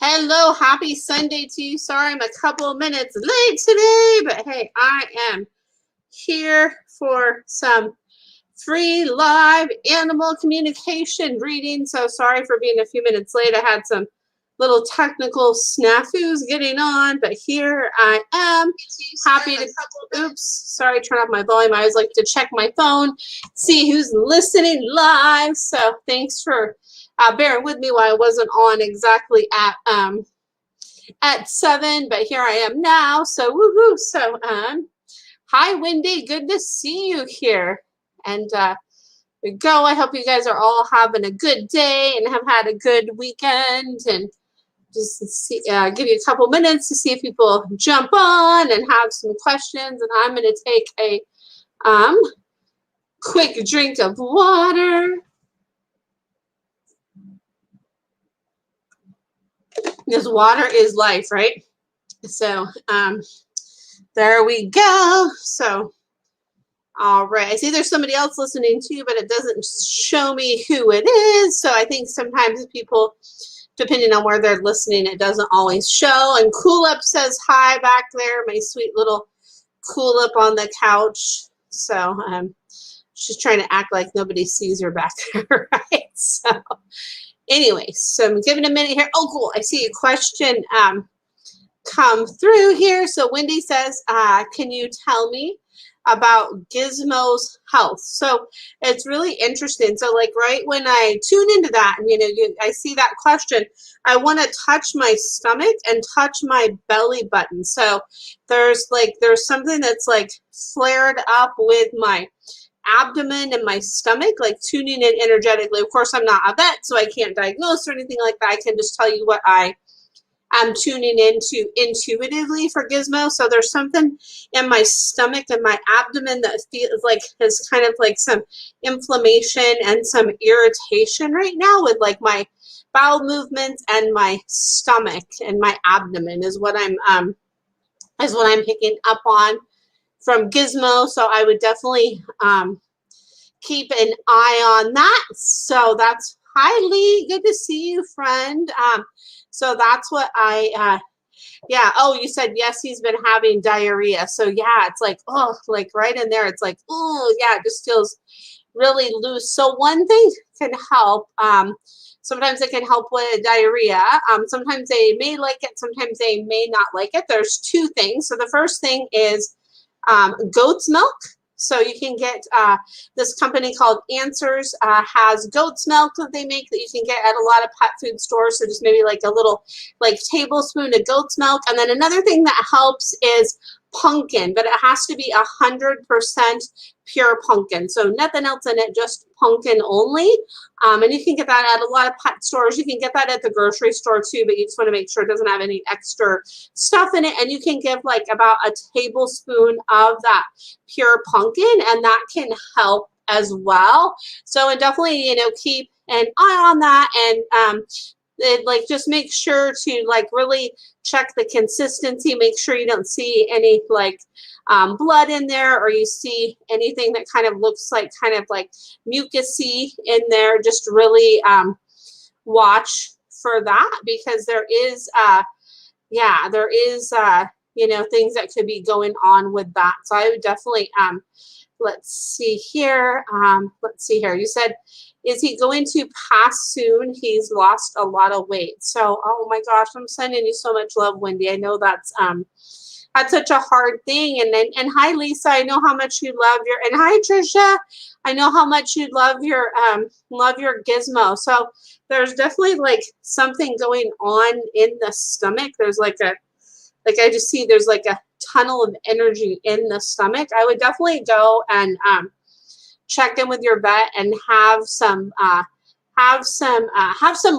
Hello, happy Sunday to you. Sorry I'm a couple of minutes late today, but hey, I am here for some free live animal communication reading. So sorry for being a few minutes late. I had some little technical snafus getting on, but here I am. Happy to, oops, sorry, turn off my volume. I always like to check my phone, see who's listening live. So thanks for bearing with me while I wasn't on exactly at 7, but here I am now. So woohoo! So hi Wendy, good to see you here. And we go. I hope you guys are all having a good day and have had a good weekend. And just see, give you a couple minutes to see if people jump on and have some questions. And I'm going to take a quick drink of water. Because water is life, right? So there we go. So all right, I see there's somebody else listening too, but it doesn't show me who it is. So I think sometimes people, depending on where they're listening, it doesn't always show. And Cool Up says hi back there, my sweet little Cool Up on the couch. So she's trying to act like nobody sees her back there, right? So anyway, so I'm giving a minute here. Oh, cool, I see a question come through here. So Wendy says, can you tell me about Gizmo's health? So it's really interesting. So like right when I tune into that, and I see that question, I want to touch my stomach and touch my belly button. So there's something that's like flared up with my abdomen and my stomach, like tuning in energetically. Of course, I'm not a vet, so I can't diagnose or anything like that. I can just tell you what I'm tuning into intuitively for Gizmo. So there's something in my stomach and my abdomen that feels like there's kind of like some inflammation and some irritation right now with like my bowel movements and my stomach and my abdomen is what I'm picking up on from Gizmo. So I would definitely keep an eye on that. So that's hi Lee, good to see you, friend. So that's what yeah. Oh, you said yes, he's been having diarrhea. So yeah, it's like, oh, like right in there, it's like, oh yeah, it just feels really loose. So one thing can help. Sometimes it can help with diarrhea. Sometimes they may like it, sometimes they may not like it. There's two things. So the first thing is goat's milk. So you can get this company called Answers has goat's milk that they make that you can get at a lot of pet food stores. So just maybe like a little tablespoon of goat's milk. And then another thing that helps is pumpkin, but it has to be 100% pure pumpkin. So nothing else in it, just pumpkin only. And you can get that at a lot of pet stores. You can get that at the grocery store too, but you just want to make sure it doesn't have any extra stuff in it. And you can give like about a tablespoon of that pure pumpkin, and that can help as well. So and definitely, keep an eye on that, and just make sure to really check the consistency. Make sure you don't see any blood in there, or you see anything that kind of looks like mucusy in there. Just really watch for that, because there is things that could be going on with that. So I would definitely let's see here. You said, is he going to pass soon? He's lost a lot of weight. So, oh my gosh, I'm sending you so much love, Wendy. I know that's such a hard thing. And hi, Lisa. I know how much you love and hi, Trisha. I know how much you love your Gizmo. So there's definitely something going on in the stomach. There's I just see there's a tunnel of energy in the stomach. I would definitely go and check in with your vet and have some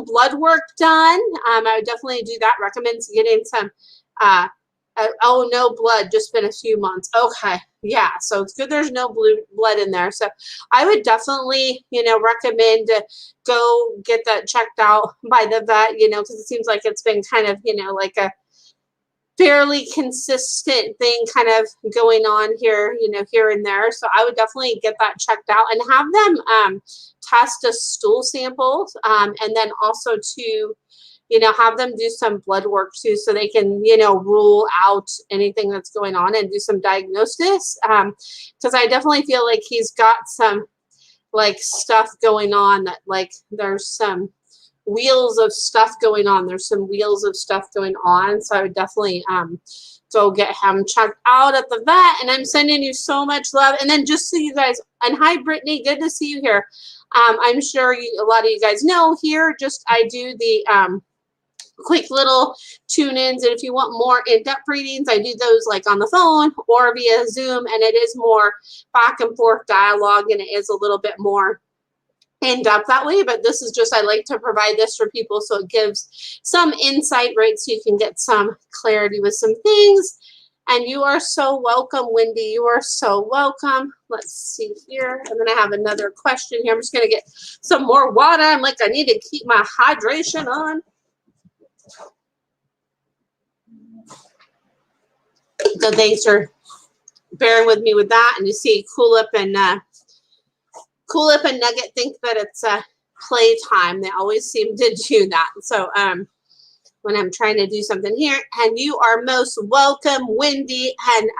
blood work done. I would definitely do that. Recommend getting some. Oh, no blood, just been a few months. Okay, yeah, so it's good there's no blood in there. So I would definitely, recommend to go get that checked out by the vet, because it seems like it's been kind of, like a fairly consistent thing kind of going on here, here and there. So I would definitely get that checked out and have them test a stool sample, and then also to have them do some blood work too, so they can, rule out anything that's going on and do some diagnosis. Because I definitely feel like he's got some like stuff going on that like there's some wheels of stuff going on. There's some wheels of stuff going on. So I would definitely go get him checked out at the vet. And I'm sending you so much love. And then just so you guys, and hi Brittany, good to see you here. I'm sure a lot of you guys know here, just I do the quick little tune-ins, and if you want more in-depth readings, I do those like on the phone or via Zoom, and it is more back and forth dialogue, and it is a little bit more in-depth that way. But this is just, I like to provide this for people so it gives some insight, right, so you can get some clarity with some things. And you are so welcome, Wendy. You are so welcome. Let's see here. And then I have another question here. I'm just going to get some more water. I'm like, I need to keep my hydration on. So thanks for bearing with me with that. And you see Coolip and Nugget think that it's playtime. They always seem to do that. So when I'm trying to do something here, and you are most welcome, Wendy. And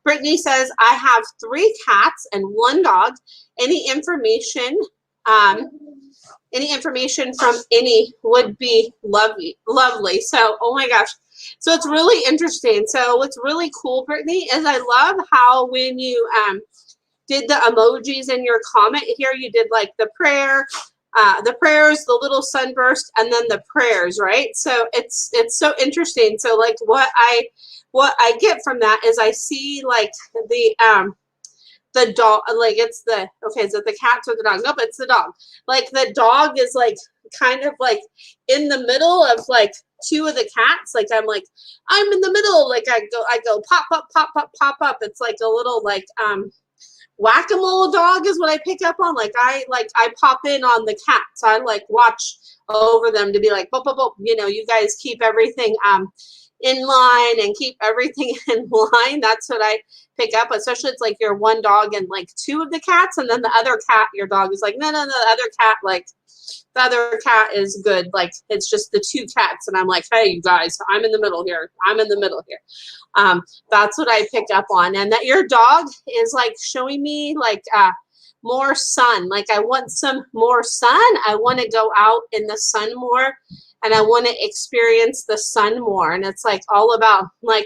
Brittany says, I have 3 cats and 1 dog. Any information from any would be lovely. So, oh my gosh. So it's really interesting. So what's really cool, Brittany, is I love how when you did the emojis in your comment here, you did like the prayer, the prayers, the little sunburst, and then the prayers, right? So it's so interesting. So like what I get from that is I see like the dog, like it's the, okay, is it the cats or the dog? Nope, it's the dog. Like the dog is like kind of like in the middle of like 2 of the cats. Like I'm in the middle. Like I go pop up, pop up, pop up. It's like a little like whack-a-mole dog is what I pick up on. Like I pop in on the cats. I like watch over them to be like, boop, boop, boop. You guys keep everything in line and keep everything in line. That's what I pick up, especially it's like your 1 dog and like 2 of the cats, and then the other cat, your dog is like, no, the other cat, like the other cat is good. Like it's just the 2 cats, and I'm like, hey, you guys, I'm in the middle here. That's what I picked up on. And that your dog is like showing me like more sun. Like I want some more sun. I want to go out in the sun more, and I want to experience the sun more. And it's like all about like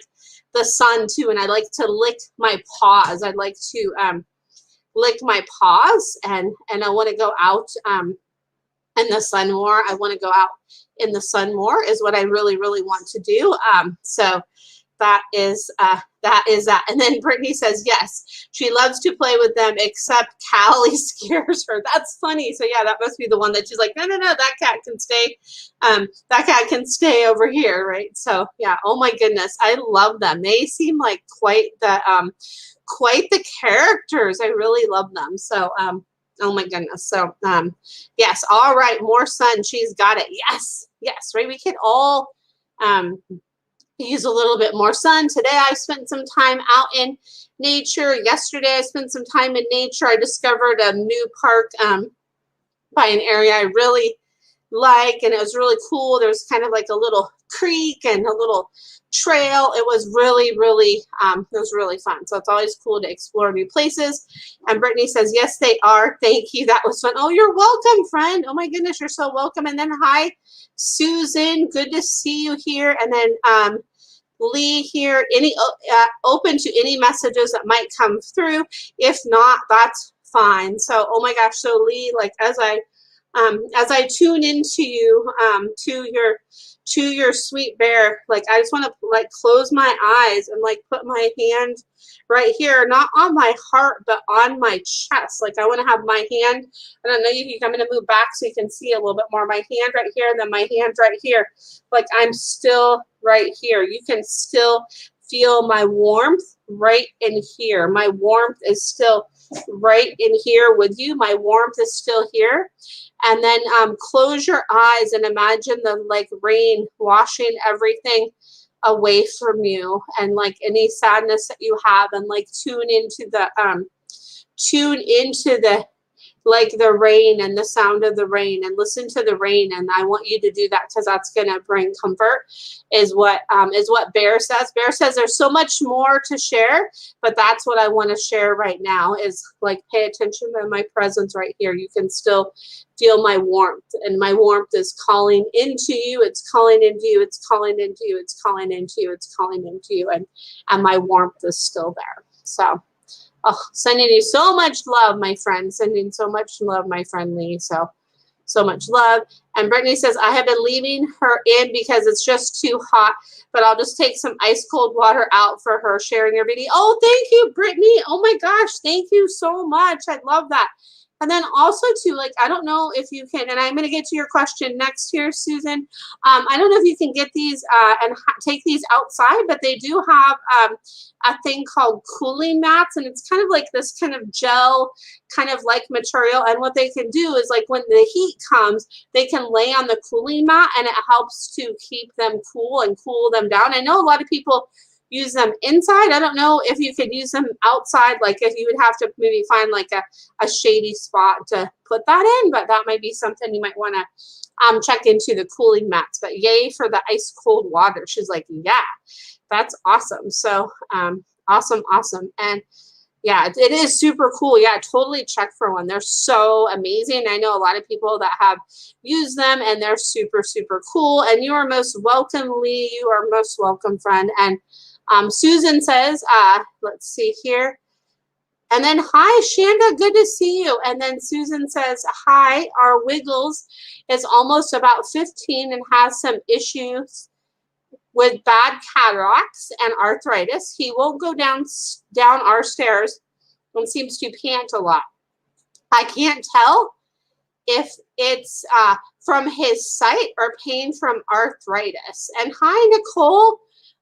the sun too. And I like to lick my paws. I'd like to lick my paws, and I want to go out in the sun more. I want to go out in the sun more is what I really, really want to do. So that is that. And then Brittany says, yes, she loves to play with them, except Callie scares her. That's funny. So yeah, that must be the one that she's like, no, that cat can stay. That cat can stay over here, right? So yeah, oh my goodness, I love them. They seem like quite the characters. I really love them. So oh my goodness. So yes, all right, more sun. She's got it. Yes, right. We can all use a little bit more sun. Today I spent some time out in nature. Yesterday I spent some time in nature. I discovered a new park by an area I really like, and it was really cool. There was kind of like a little creek and a little trail. It was really, really, it was really fun. So it's always cool to explore new places. And Brittany says, yes, they are. Thank you. That was fun. Oh, you're welcome, friend. Oh my goodness, you're so welcome. And then hi, Susan. Good to see you here. And then Lee here. Any open to any messages that might come through. If not, that's fine. So, oh my gosh. So Lee, like as I tune into you, to your sweet bear, like I just want to like close my eyes and like put my hand right here, not on my heart, but on my chest. Like I want to have my hand, I don't know, I'm going to move back so you can see a little bit more. My hand right here, and then my hand right here. Like I'm still right here. You can still feel my warmth right in here. My warmth is still right in here with you. My warmth is still here. And then close your eyes and imagine the like rain washing everything away from you, and like any sadness that you have, and like tune into the like the rain and the sound of the rain, and listen to the rain. And I want you to do that because that's going to bring comfort, is what Bear says. Bear says there's so much more to share, but that's what I want to share right now, is like, pay attention to my presence right here. You can still feel my warmth, and my warmth is calling into you. It's calling into you. It's calling into you. It's calling into you. It's calling into you. And my warmth is still there. So, oh, sending you so much love, my friend. Sending so much love, my friend Lee. So much love. And Brittany says, I have been leaving her in because it's just too hot, but I'll just take some ice cold water out for her, sharing her video. Oh, thank you, Brittany. Oh my gosh, thank you so much. I love that. And then also too, like, I don't know if you can, and I'm going to get to your question next here, Susan. I don't know if you can get these and take these outside, but they do have a thing called cooling mats, and it's kind of like this kind of gel kind of like material. And what they can do is, like, when the heat comes, they can lay on the cooling mat, and it helps to keep them cool and cool them down. I know a lot of people use them inside. I don't know if you could use them outside, like if you would have to maybe find like a shady spot to put that in, but that might be something you might want to check into, the cooling mats. But yay for the ice cold water. She's like, yeah, that's awesome. So awesome. And yeah, it is super cool. Yeah, totally check for one. They're so amazing. I know a lot of people that have used them, and they're super, super cool. And you are most welcome, Lee. You are most welcome, friend. And Susan says, let's see here. And then, hi, Shanda, good to see you. And then Susan says, hi, our Wiggles is almost about 15 and has some issues with bad cataracts and arthritis. He won't go down our stairs and seems to pant a lot. I can't tell if it's from his sight or pain from arthritis. And hi, Nicole.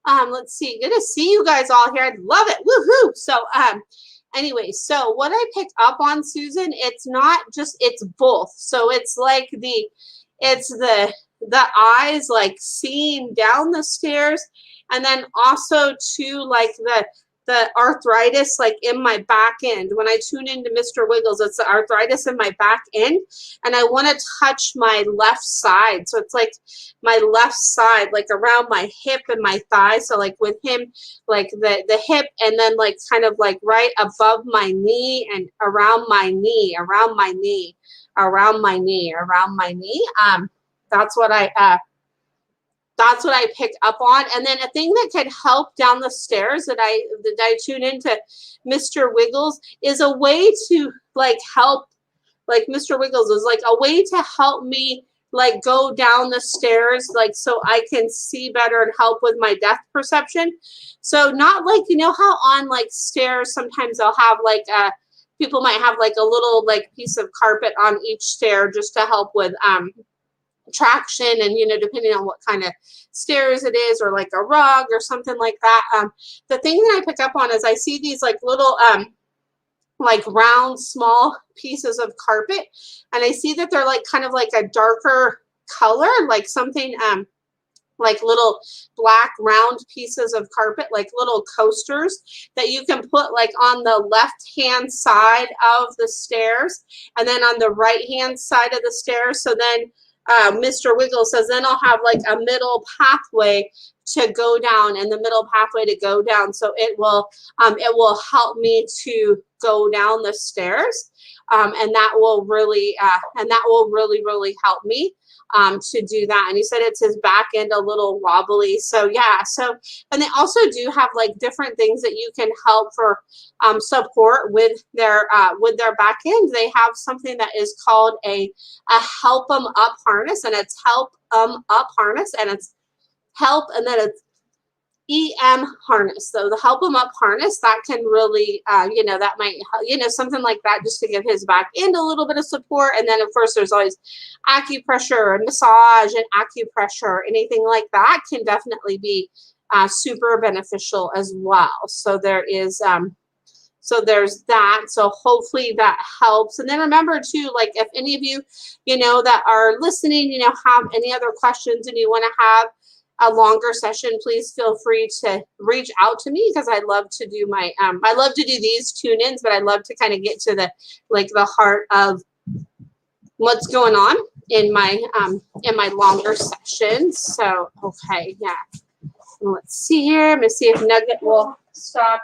Let's see. Good to see you guys all here. I love it. Woohoo! So, anyway, so what I picked up on, Susan, it's not just, it's both. So it's like it's the eyes, like seeing down the stairs, and then also too, like the arthritis, like in my back end. When I tune into Mr. Wiggles, it's the arthritis in my back end, and I want to touch my left side. So it's like my left side, like around my hip and my thigh. So like with him, like the hip, and then like kind of like right above my knee and around my knee, around my knee, around my knee, around my knee. That's what I picked up on. And then a thing that could help down the stairs that I tune into Mr. Wiggles is a way to like help, like Mr. Wiggles is like a way to help me like go down the stairs, like so I can see better and help with my depth perception. So not like, you know how on like stairs sometimes they'll have like people might have like a little like piece of carpet on each stair just to help with traction, and you know, depending on what kind of stairs it is, or like a rug or something like that. The thing that I pick up on is I see these like little like round small pieces of carpet, and I see that they're like kind of like a darker color, like something like little black round pieces of carpet, like little coasters that you can put like on the left hand side of the stairs, and then on the right hand side of the stairs. So then Mr. Wiggles says, then I'll have like a middle pathway to go down, and the middle pathway to go down. So it will help me to go down the stairs, and that will really really help me to do that. And he said it's his back end a little wobbly. So yeah. So, and they also do have like different things that you can help for support with their back end. They have something that is called a help 'em up harness, and it's help 'em up harness, and it's help, and then it's EM harness. So the help 'em up harness, that can really, you know, that might, you know, something like that, just to give his back end a little bit of support. And then of course there's always acupressure and massage and acupressure, anything like that can definitely be super beneficial as well. So there is, so there's that. So hopefully that helps. And then remember too, like if any of you, you know, that are listening, you know, have any other questions and you want to have a longer session, please feel free to reach out to me, because I love to do my I love to do these tune-ins, but I love to kind of get to the like the heart of what's going on in my longer sessions. So okay, yeah. Let's see here. I'm gonna see if Nugget will stop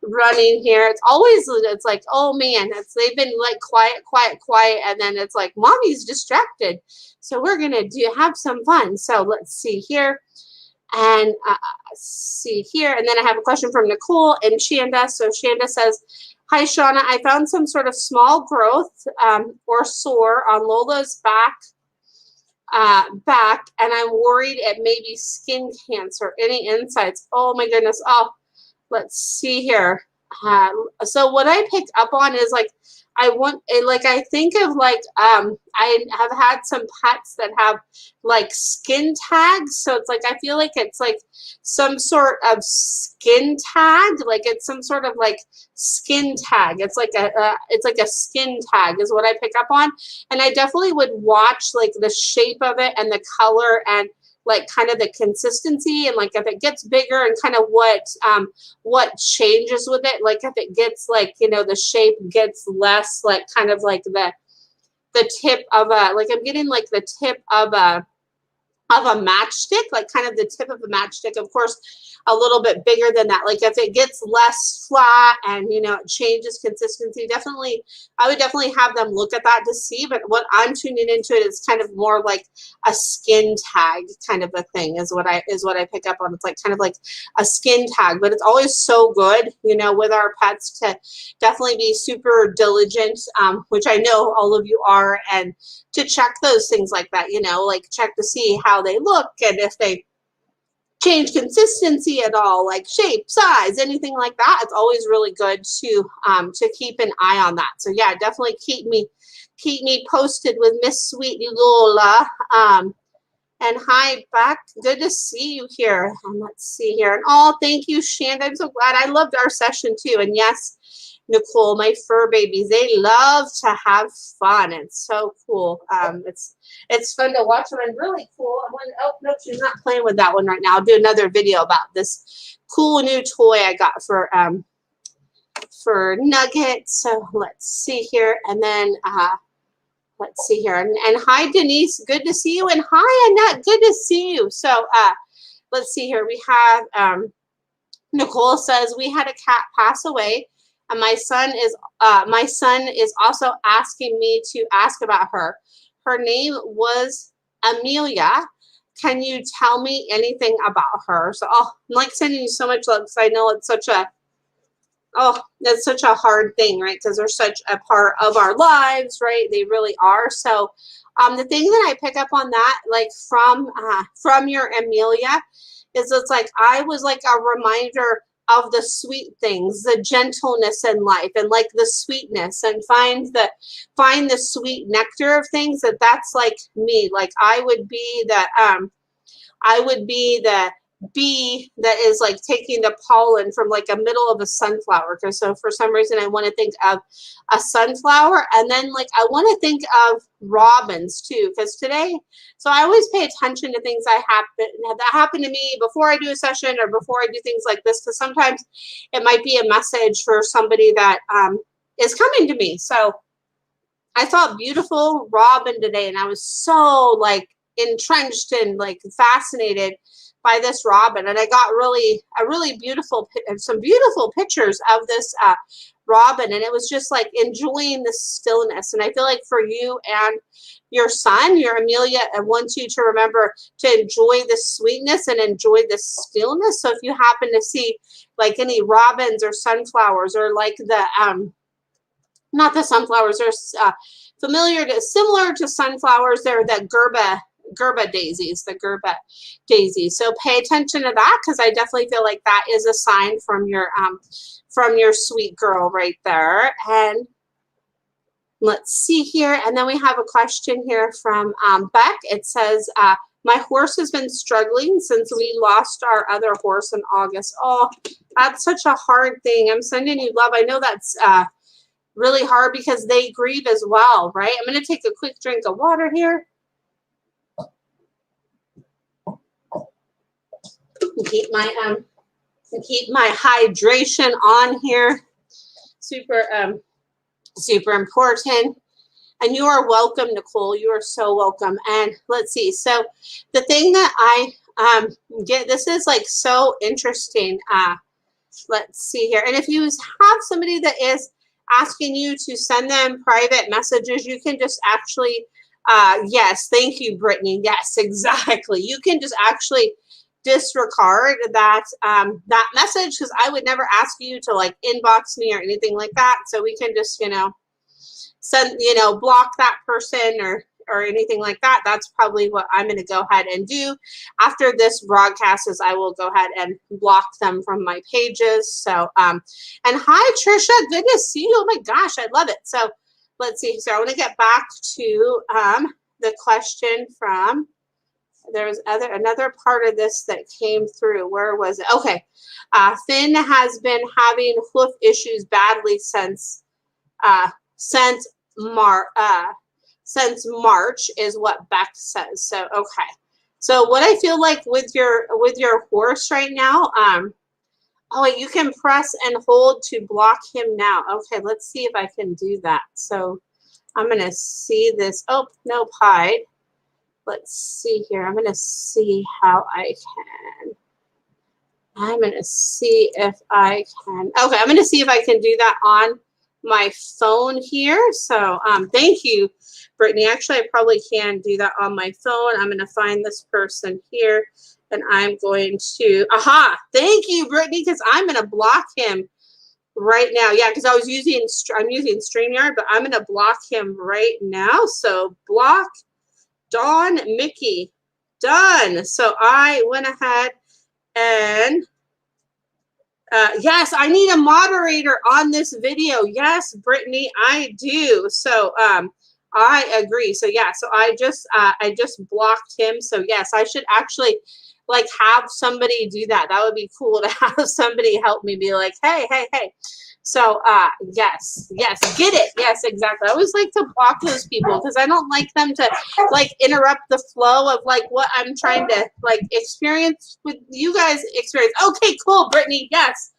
running here. It's like, oh man, they've been like quiet, and then it's like mommy's distracted. So we're gonna have some fun. So let's see here. And see here. And then I have a question from Nicole and Shanda. So Shanda says, hi, Shauna. I found some sort of small growth or sore on Lola's back, and I'm worried it may be skin cancer. Any insights? Oh, my goodness. Oh, let's see here. So what I picked up on is like, I think of like, I have had some pets that have like skin tags. So it's like, I feel like it's like some sort of skin tag. Like it's some sort of like skin tag. It's like a skin tag is what I pick up on. And I definitely would watch like the shape of it and the color and like kind of the consistency and like if it gets bigger and kind of what changes with it, like if it gets like, you know, the shape gets less like kind of like the tip of a, like I'm getting like the tip of a matchstick, like kind of the tip of a matchstick, of course, a little bit bigger than that. Like if it gets less flat and, you know, it changes consistency, I would definitely have them look at that to see. But what I'm tuning into it is kind of more like a skin tag kind of a thing is what I pick up on. It's like kind of like a skin tag, but it's always so good, you know, with our pets to definitely be super diligent, which I know all of you are, and to check those things like that, you know, like check to see how they look and if they change consistency at all, like shape, size, anything like that. It's always really good to keep an eye on that. So yeah, definitely keep me posted with Miss Sweet Lola. And hi, Beck. Good to see you here. And let's see here. And oh, thank you, Shanda. I'm so glad. I loved our session too. And yes, Nicole, my fur babies, they love to have fun. It's so cool. It's fun to watch them and really cool. Oh, no, she's not playing with that one right now. I'll do another video about this cool new toy I got for Nugget. So let's see here. And then let's see here. And hi, Denise. Good to see you. And hi, Annette. Good to see you. So let's see here. We have Nicole says, we had a cat pass away. And my son is also asking me to ask about her. Her name was Amelia. Can you tell me anything about her? So I'm like sending you so much love because I know it's such a hard thing, right? Because they're such a part of our lives, right? They really are. So the thing that I pick up on that, like from your Amelia, is it's like I was like a reminder of the sweet things, the gentleness in life, and like the sweetness, and find the sweet nectar of things. That's like me. Like I would be the bee that is like taking the pollen from like a middle of a sunflower. Because so for some reason I want to think of a sunflower, and then like I want to think of robins too, because today, so I always pay attention to things that happen to me before I do a session or before I do things like this, because sometimes it might be a message for somebody that is coming to me. So I saw a beautiful robin today, and I was so like entrenched and like fascinated by this robin, and I got some beautiful pictures of this robin, and it was just like enjoying the stillness. And I feel like for you and your son, your Amelia, I want you to remember to enjoy the sweetness and enjoy the stillness. So if you happen to see like any robins or sunflowers, or like the not the sunflowers, they're similar to sunflowers, they're the Gerba daisies, the Gerba daisies. So pay attention to that, because I definitely feel like that is a sign from your sweet girl right there. And let's see here. And then we have a question here from Beck. It says, my horse has been struggling since we lost our other horse in August. Oh, that's such a hard thing. I'm sending you love. I know that's really hard because they grieve as well, right? I'm going to take a quick drink of water here. Keep my hydration on here. Super important. And you are welcome, Nicole. You are so welcome. And let's see. So the thing that I get, this is like so interesting. Let's see here. And if you have somebody that is asking you to send them private messages, you can just actually, yes, thank you, Brittany. Yes, exactly. You can just actually disregard that that message, because I would never ask you to like inbox me or anything like that. So we can just, send, block that person or anything like that. That's probably what I'm going to go ahead and do after this broadcast, is I will go ahead and block them from my pages. So, and hi, Trisha, good to see you. Oh my gosh, I love it. So let's see. So I want to get back to the question from, there was another part of this that came through. Where was it? Okay. Finn has been having hoof issues badly since March, is what Beck says. So okay. So what I feel like with your horse right now, oh wait, you can press and hold to block him now. Okay, let's see if I can do that. So I'm gonna see this. Oh, nope, hide. Let's see here. I'm gonna see how I can. I'm gonna see if I can. Okay, I'm gonna see if I can do that on my phone here. So thank you, Brittany. Actually, I probably can do that on my phone. I'm going to find this person here, and I'm going to, thank you, Brittany, because I'm going to block him right now. Yeah, because I'm using StreamYard, but I'm going to block him right now. So block Dawn Mickey. Done. So I went ahead and yes, I need a moderator on this video. Yes, Brittany, I do. So I agree. So yeah, so I just blocked him. So yes, I should actually like have somebody do that. That would be cool to have somebody help me be like, hey. So yes, get it. Yes, exactly. I always like to block those people because I don't like them to like interrupt the flow of like what I'm trying to like experience with you guys experience. Okay, cool, Brittany. Yes,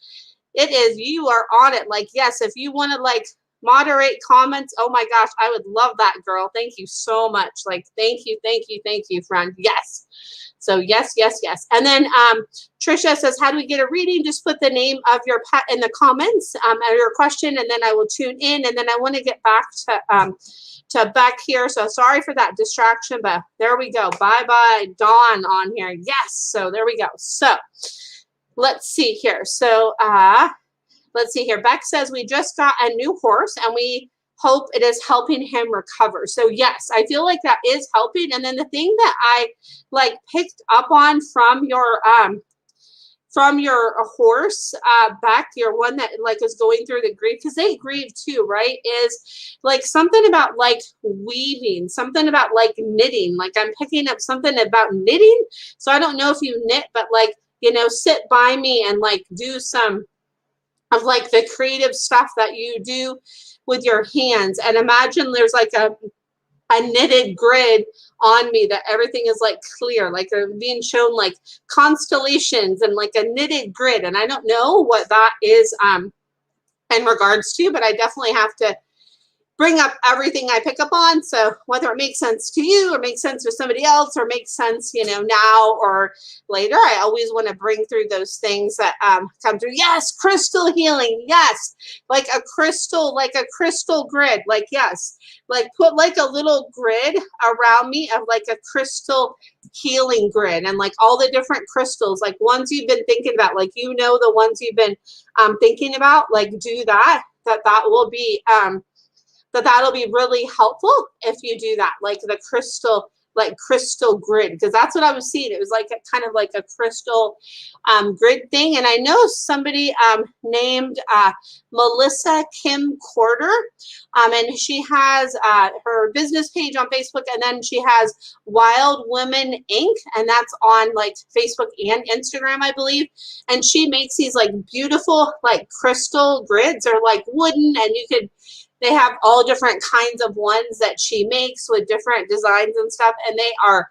it is. You are on it. Like, yes, if you want to like moderate comments, oh my gosh, I would love that, girl. Thank you so much. Like, thank you, friend. Yes. So yes. And then Trisha says, how do we get a reading? Just put the name of your pet in the comments or your question, and then I will tune in. And then I want to get back to Beck here. So sorry for that distraction, but there we go. Bye Dawn on here. Yes. So there we go. So let's see here. So let's see here. Beck says we just got a new horse and we hope it is helping him recover. So yes, I feel like that is helping. And then the thing that I like picked up on from your horse, Beck, your one that like is going through the grief, because they grieve too, right? Is like something about like weaving, something about like knitting. Like I'm picking up something about knitting. So I don't know if you knit, but like, sit by me and like do some of like the creative stuff that you do with your hands. And imagine there's like a knitted grid on me that everything is like clear, like they're being shown like constellations and like a knitted grid. And I don't know what that is in regards to, but I definitely have to bring up everything I pick up on. So whether it makes sense to you or makes sense to somebody else or makes sense, now or later, I always want to bring through those things that come through. Yes, crystal healing. Yes, like a crystal grid. Like, yes, like put like a little grid around me of like a crystal healing grid and like all the different crystals, like ones you've been thinking about, like, the ones you've been thinking about, like do that will be that'll be really helpful if you do that, like the crystal grid, because that's what I was seeing. It was like a kind of like a crystal grid thing. And I know somebody named Melissa Kim Corder, and she has her business page on Facebook, and then she has Wild Women Inc., and that's on like Facebook and Instagram, I believe. And she makes these like beautiful like crystal grids, or like wooden, and they have all different kinds of ones that she makes with different designs and stuff, and they are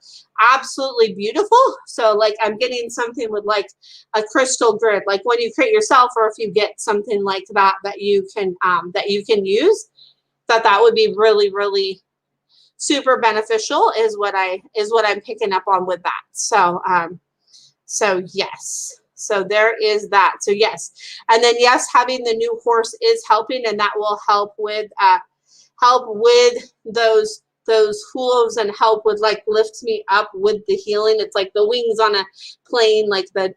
absolutely beautiful. So like I'm getting something with like a crystal grid, like when you create yourself, or if you get something like that you can use. that would be really, really super beneficial is what I'm picking up on with that. So so yes, so there is that. So yes, and then yes, having the new horse is helping, and that will help with those hooves and help with like lift me up with the healing. It's like the wings on a plane, like the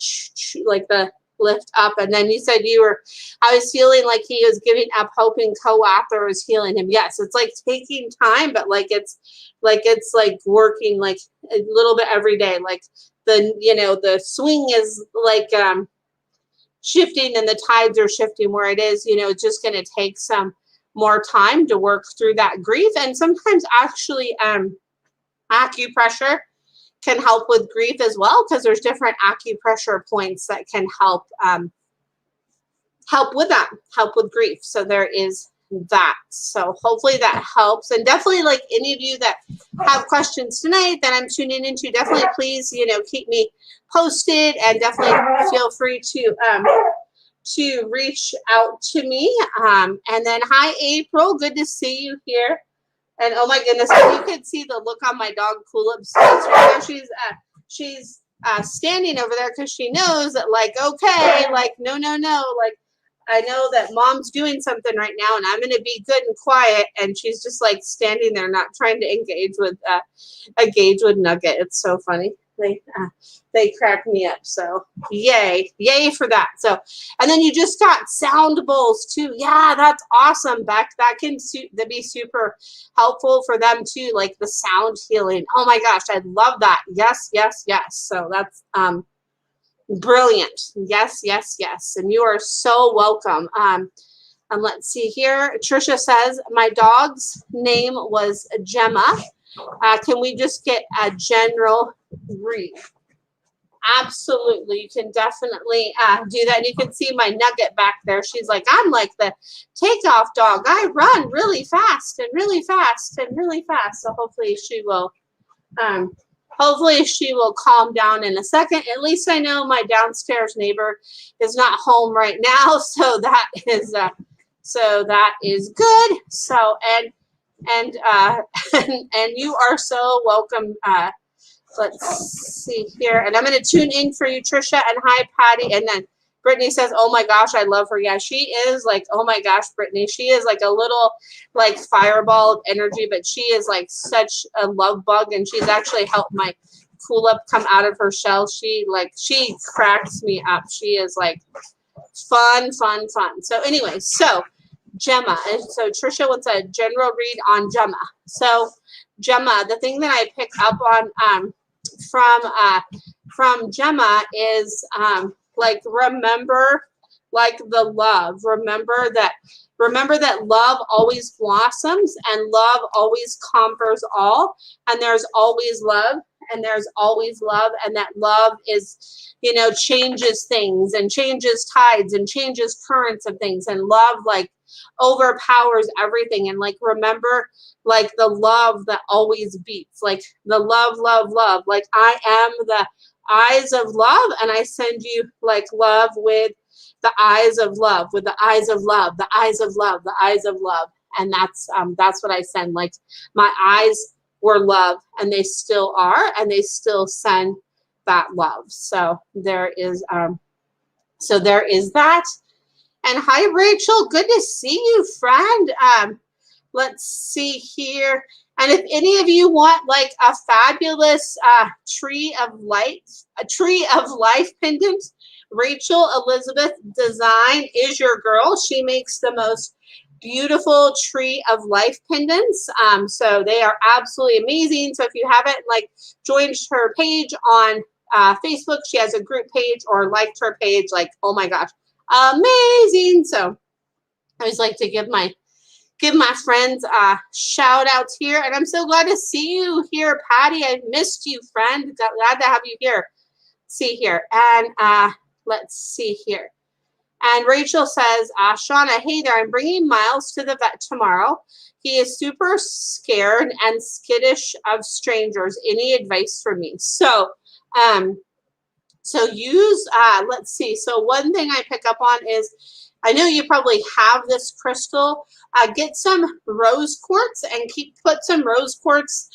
lift up. And then you said I was feeling like he was giving up hope and co-author was healing him. Yes, it's like taking time, but it's like working like a little bit every day. Like the swing is like shifting and the tides are shifting where it is, it's just going to take some more time to work through that grief. And sometimes actually acupressure can help with grief as well, because there's different acupressure points that can help with that, help with grief. So there is that. So hopefully that helps. And definitely, like any of you that have questions tonight that I'm tuning into, definitely please, keep me posted, and definitely feel free to reach out to me. And then hi April, good to see you here. And oh my goodness, if you could see the look on my dog Kulip's face right now. She's standing over there because she knows that, like, okay, like no, like I know that mom's doing something right now, and I'm gonna be good and quiet. And she's just like standing there, not trying to engage with Nugget. It's so funny. They crack me up. So yay for that. So, and then you just got sound bowls too. Yeah, that's awesome, Beck. That be super helpful for them too, like the sound healing. Oh my gosh, I love that. Yes. So that's brilliant. Yes. And you are so welcome. And let's see here. Trisha says, my dog's name was Gemma. Can we just get a general read? Absolutely. You can definitely do that. And you can see my Nugget back there. She's like, I'm like the takeoff dog. I run really fast and really fast and really fast. So hopefully she will calm down in a second. At least I know my downstairs neighbor is not home right now. So that is good. So and you are so welcome. Let's see here. And I'm going to tune in for you, Trisha. And hi, Patty. And then Brittany says, oh my gosh, I love her. Yeah, she is like, oh my gosh, Brittany. She is like a little like fireball of energy, but she is like such a love bug. And she's actually helped my Kulip come out of her shell. She cracks me up. She is like fun. So anyway, so Gemma. And so Trisha wants a general read on Gemma. So Gemma, the thing that I pick up on from Gemma is like remember like the love. Remember that love always blossoms and love always conquers all, and there's always love, and there's always love, and that love is, changes things and changes tides and changes currents of things, and love like overpowers everything. And like remember like the love that always beats, like the love, like I am the eyes of love, and I send you like love with the eyes of love, with the eyes of love, the eyes of love, the eyes of love. And that's what I send. Like my eyes were love, and they still are, and they still send that love. So there is that. And hi, Rachel. Good to see you, friend. Let's see here. And if any of you want like a fabulous tree of life pendant, Rachel Elizabeth Design is your girl. She makes the most beautiful tree of life pendants. So they are absolutely amazing. So if you haven't like joined her page on Facebook, she has a group page, or liked her page, like, oh my gosh, amazing. So I always like to give my friends shout outs here. And I'm so glad to see you here, Patty. I've missed you, friend. Glad to have you here. See here. And let's see here. And Rachel says, Shauna, hey there, I'm bringing Miles to the vet tomorrow. He is super scared and skittish of strangers. Any advice for me? So use, let's see. So one thing I pick up on is I know you probably have this crystal. Get some rose quartz and put some rose quartz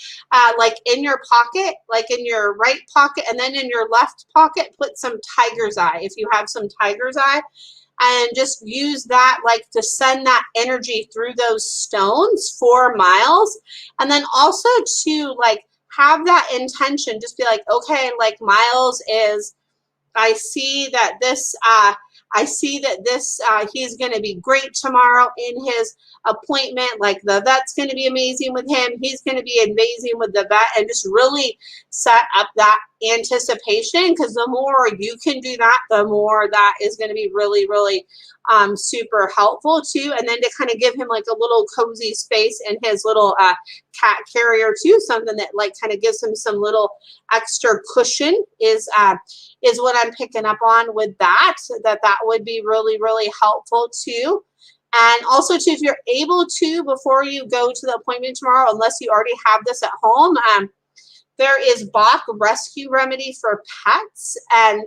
like in your pocket, like in your right pocket, and then in your left pocket, put some tiger's eye if you have some tiger's eye, and just use that like to send that energy through those stones for Miles. And then also to like have that intention, just be like, okay, like Miles is, I see that this he's going to be great tomorrow in his appointment. Like the vet's going to be amazing with him. He's going to be amazing with the vet, and just really set up that anticipation, because the more you can do that, the more that is going to be really, really super helpful too. And then to kind of give him like a little cozy space in his little cat carrier too, something that like kind of gives him some little extra cushion is what I'm picking up on with that would be really, really helpful too. And also too, if you're able to, before you go to the appointment tomorrow, unless you already have this at home, there is Bach Rescue Remedy for Pets. And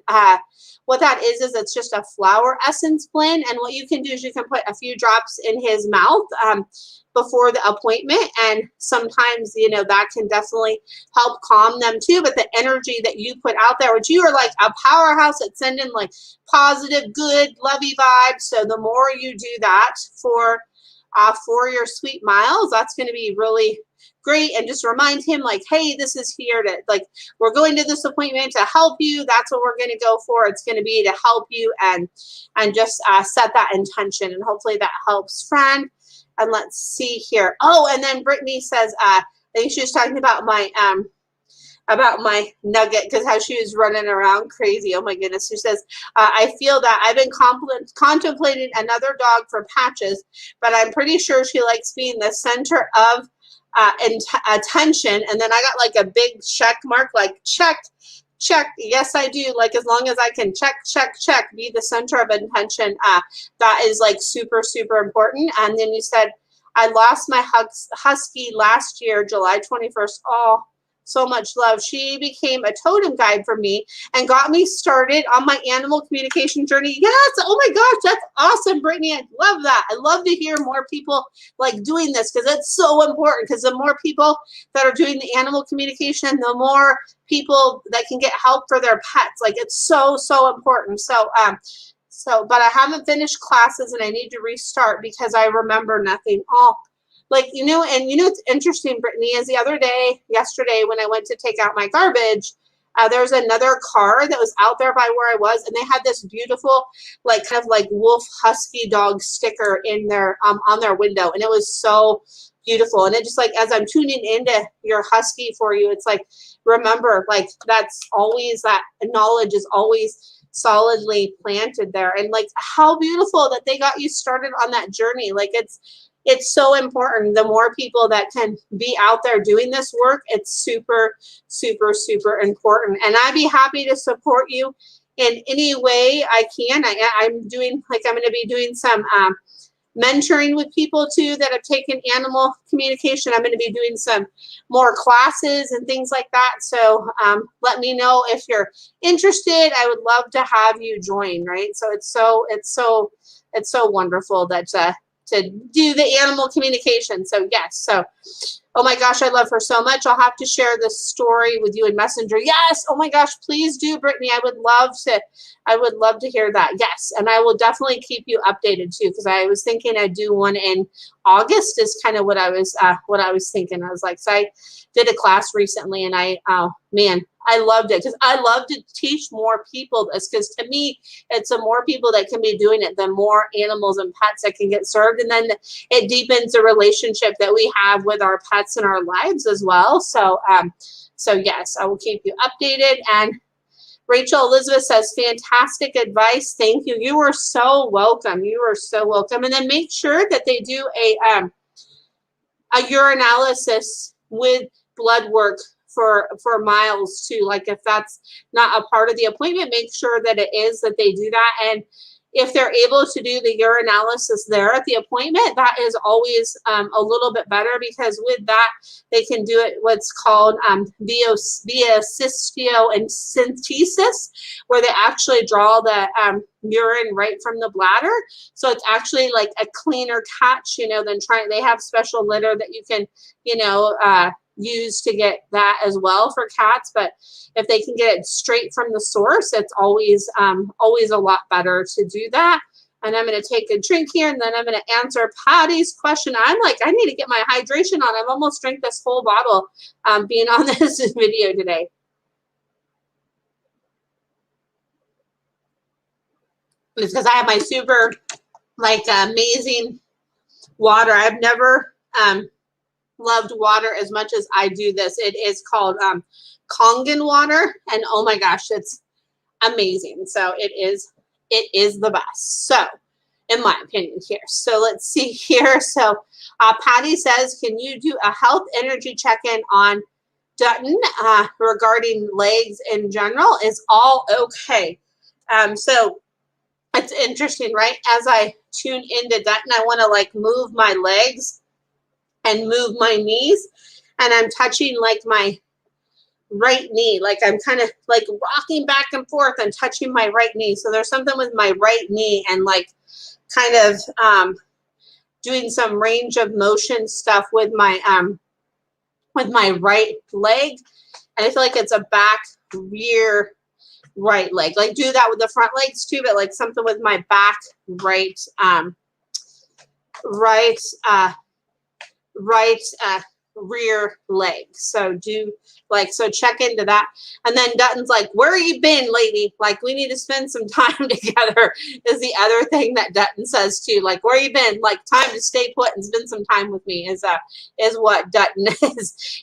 what that is it's just a flower essence blend. And what you can do is you can put a few drops in his mouth before the appointment. And sometimes, you know, that can definitely help calm them too. But the energy that you put out there, which you are like a powerhouse at sending like positive, good, lovey vibes. So the more you do that for your sweet Miles, that's going to be really great. And just remind him like, hey, this is here to like, we're going to this appointment to help you. That's what we're going to go for. It's going to be to help you, and just set that intention, and hopefully that helps, friend. And let's see here. Oh, and then Brittany says, I think she was talking about my nugget, because how she was running around crazy. Oh my goodness. She says, I feel that I've been contemplating another dog for Patches, but I'm pretty sure she likes being the center of attention. And then I got like a big check mark, like check. Yes, I do. Like, as long as I can check, be the center of attention, that is like super, super important. And then you said, I lost my husky last year, July 21st. Oh, so much love. She became a totem guide for me and got me started on my animal communication journey. Yes. Oh my gosh, that's awesome, Brittany. I love that. I love to hear more people like doing this, because it's so important. Because the more people that are doing the animal communication, the more people that can get help for their pets. Like, it's so, so important. So, but I haven't finished classes and I need to restart because I remember nothing. Oh, like, you know, and you know, it's interesting, Brittany, is yesterday when I went to take out my garbage, there was another car that was out there by where I was, and they had this beautiful, like, kind of like wolf husky dog sticker in their, on their window. And it was so beautiful. And it just like, as I'm tuning into your husky for you, it's like, remember, like, that's always, that knowledge is always solidly planted there. And like, how beautiful that they got you started on that journey. Like, it's so important. The more people that can be out there doing this work, it's super, super, super important. And I'd be happy to support you in any way I can. I'm doing, like, I'm going to be doing some mentoring with people too that have taken animal communication. I'm going to be doing some more classes and things like that. So let me know if you're interested. I would love to have you join, right? So it's so wonderful that to do the animal communication. So yes. So, oh my gosh, I love her so much. I'll have to share this story with you in Messenger. Yes. Oh my gosh, please do, Brittany. I would love to hear that. Yes. And I will definitely keep you updated too, because I was thinking I'd do one in August is kind of what I was thinking. I was like, so I did a class recently, and I loved it, because I love to teach more people this, because to me, it's the more people that can be doing it, the more animals and pets that can get served. And then it deepens the relationship that we have with our pets in our lives as well. So, so yes, I will keep you updated. And Rachel Elizabeth says, fantastic advice. Thank you. You are so welcome. You are so welcome. And then make sure that they do a urinalysis with blood work for Miles too. Like, if that's not a part of the appointment, make sure that it is, that they do that. And if they're able to do the urinalysis there at the appointment, that is always a little bit better, because with that, they can do it what's called via cystio and synthesis, where they actually draw the urine right from the bladder. So it's actually like a cleaner catch, than trying. They have special litter that you can, use to get that as well for cats. But if they can get it straight from the source, it's always a lot better to do that. And I'm going to take a drink here, and then I'm going to answer Patty's question. I'm like, I need to get my hydration on. I've almost drank this whole bottle being on this video today. It's because I have my super amazing water. I've never loved water as much as I do this. It is called Kangen water, and oh my gosh, it's amazing. So it is the best. So in my opinion here. So let's see here. So Patty says, can you do a health energy check-in on Dutton regarding legs in general? Is all okay? So it's interesting, right? As I tune into Dutton, I want to move my legs and move my knees, and I'm touching my right knee, I'm kind of rocking back and forth and touching my right knee. So there's something with my right knee, and kind of doing some range of motion stuff with my right leg, and I feel like it's a back rear right leg. Do that with the front legs too, but something with my back right rear leg. So do so check into that. And then Dutton's like, where you been, lady? We need to spend some time together is the other thing that Dutton says too. Where you been? Time to stay put and spend some time with me is what Dutton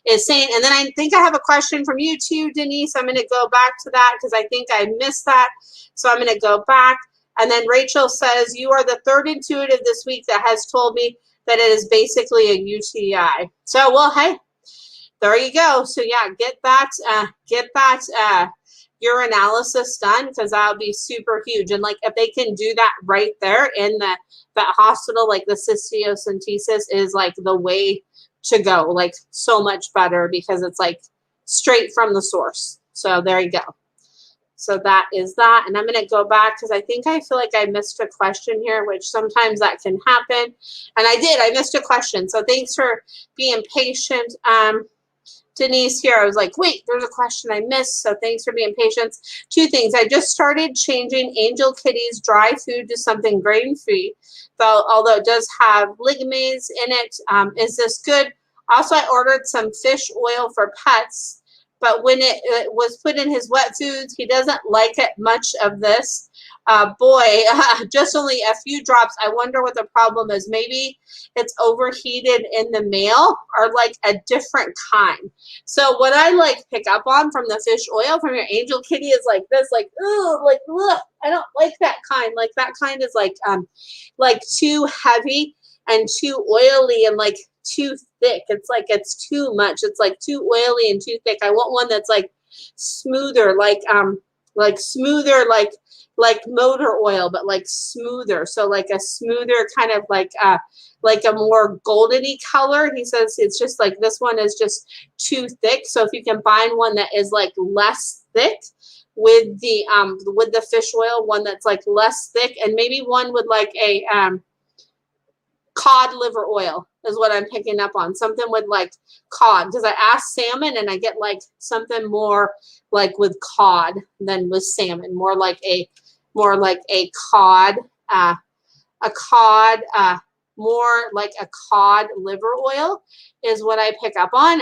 is saying. And then I think I have a question from you too, Denise. I'm going to go back to that because I think I missed that. So I'm going to go back. And then Rachel says, you are the third intuitive this week that has told me that it is basically a UTI. So, well, hey, there you go. So yeah, get that urinalysis done, because that would be super huge. And if they can do that right there in that hospital, the cystiocentesis is the way to go, so much better, because it's straight from the source. So there you go. So that is that. And I'm going to go back because I think I feel like I missed a question here, which sometimes that can happen. And I missed a question. So thanks for being patient. Denise here, I was like, wait, there's a question I missed. So thanks for being patient. Two things. I just started changing Angel Kitty's dry food to something grain-free, although it does have ligamase in it. Is this good? Also, I ordered some fish oil for pets, but when it was put in his wet foods, he doesn't like it much of this. Just only a few drops. I wonder what the problem is. Maybe it's overheated in the mail, or a different kind. So what I pick up on from the fish oil from your Angel Kitty is this, ugh, I don't like that kind. That kind is too heavy and too oily and too thick. It's too much. It's too oily and too thick. I want one that's smoother, smoother, like motor oil, but smoother. So a smoother kind of a more goldeny color. He says it's just this one is just too thick. So if you can find one that is less thick with the fish oil, one that's less thick, and maybe one with a cod liver oil is what I'm picking up on. Something with cod, because I asked salmon and I get something more with cod than with salmon, more like a cod, more like a cod liver oil is what I pick up on.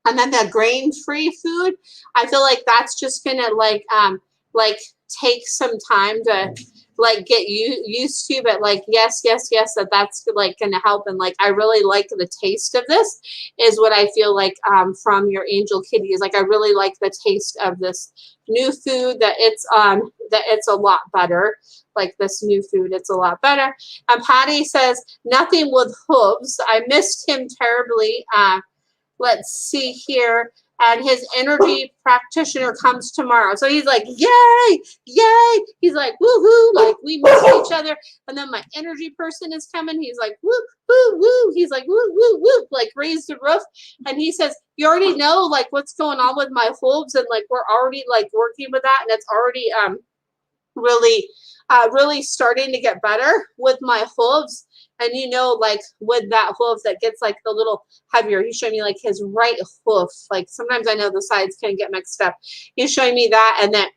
And then the grain-free food, I feel that's just gonna take some time to get used to, but yes, that's gonna help. And I really like the taste of this is what I feel from your Angel Kitty is I really like the taste of this new food, that it's a lot better. This new food, it's a lot better. And Patty says, nothing with hooves. I missed him terribly. Let's see here. and his energy practitioner comes tomorrow. So he's like, yay, yay. He's like, woohoo, like we miss each other. And then my energy person is coming. He's like, woo, woo, woo. He's like, woo, woo, woo, like raise the roof. And he says, you already know like what's going on with my hooves, and like we're already like working with that, and it's already really starting to get better with my hooves. And you know, like with that hoof that gets like the little heavier, he's showing me like his right hoof. Like sometimes I know the sides can get mixed up. He's showing me that, and that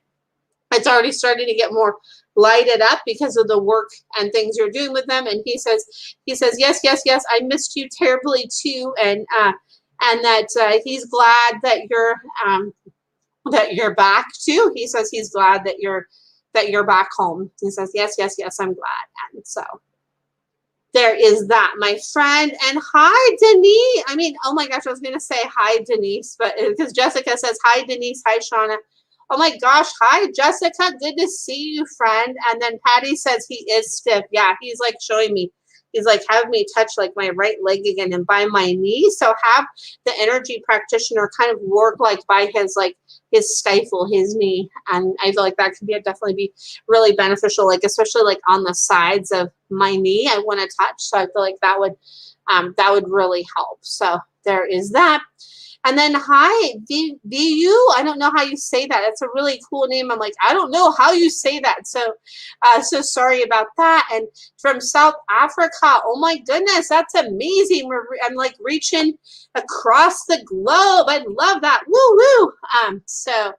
it's already starting to get more lighted up because of the work and things you're doing with them. And he says, yes, yes, yes, I missed you terribly too. And that he's glad that you're back too. He says he's glad that you're back home. He says, yes, yes, yes, I'm glad. And so there is that, my friend. And hi, Denise. I mean, oh my gosh, I was going to say hi, Denise, but because Jessica says, hi, Denise. Hi, Shauna. Oh my gosh. Hi, Jessica. Good to see you, friend. And then Patty says he is stiff. Yeah, he's like showing me. He's like, have me touch like my right leg again and by my knee. So have the energy practitioner kind of work like by his stifle, his knee. And I feel like that could definitely be really beneficial, like especially like on the sides of my knee. I want to touch. So I feel like that would really help. So there is that. And then hi, VU. I don't know how you say that. It's a really cool name. I'm like, I don't know how you say that. So sorry about that. And from South Africa. Oh my goodness, that's amazing. I'm like reaching across the globe. I love that. Woo woo. So